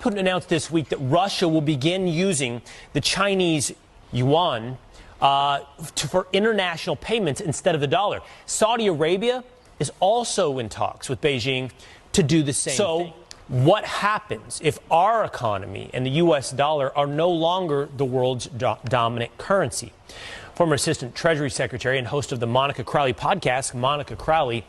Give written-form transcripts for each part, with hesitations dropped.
Putin announced this week that Russia will begin using the Chinese yuan for international payments instead of the dollar. Saudi Arabia is also in talks with Beijing to do the same thing. What happens if our economy and the U.S. dollar are no longer the world's dominant currency? Former Assistant Treasury Secretary and host of the Monica Crowley podcast, Monica Crowley,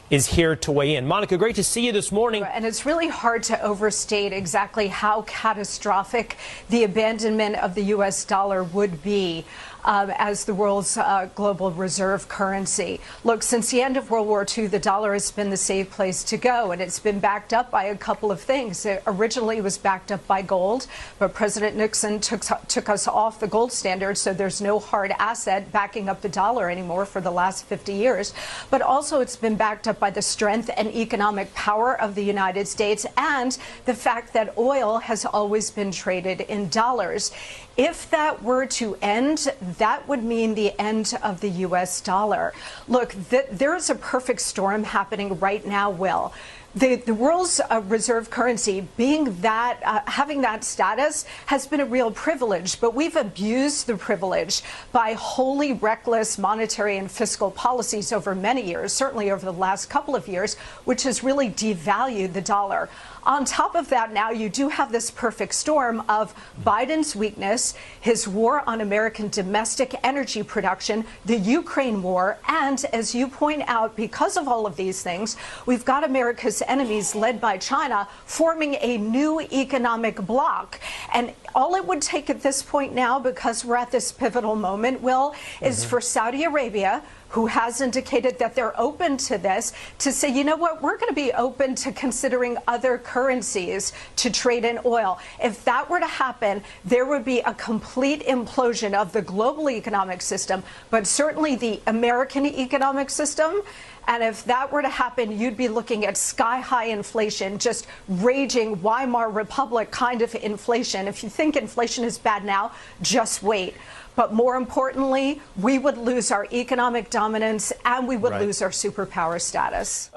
is here to weigh in. Monica, great to see you this morning. And it's really hard to overstate exactly how catastrophic the abandonment of the U.S. dollar would be as the world's global reserve currency. Look, since the end of World War II, the dollar has been the safe place to go, and it's been backed up by a couple of things. It originally was backed up by gold, but President Nixon took us off the gold standard, so there's no hard asset backing up the dollar anymore for the last 50 years. But also it's been backed up by the strength and economic power of the United States and the fact that oil has always been traded in dollars. If that were to end, that would mean the end of the U.S. dollar. Look, there is a perfect storm happening right now, Will. The world's reserve currency being that, having that status has been a real privilege, but we've abused the privilege by wholly reckless monetary and fiscal policies over many years, certainly over the last couple of years, which has really devalued the dollar. On top of that, now you do have this perfect storm of Biden's weakness, his war on American domestic energy production, the Ukraine war, and as you point out, because of all of these things, we've got America's enemies led by China forming a new economic bloc. And all it would take at this point now, because we're at this pivotal moment, Will, is for Saudi Arabia, who has indicated that they're open to this, to say, you know what, we're going to be open to considering other currencies to trade in oil. If that were to happen, there would be a complete implosion of the global economic system, but certainly the American economic system. And if that were to happen, you'd be looking at sky-high inflation, just raging Weimar Republic kind of inflation. If you think inflation is bad now, just wait. But more importantly, we would lose our economic dominance and we would lose our superpower status.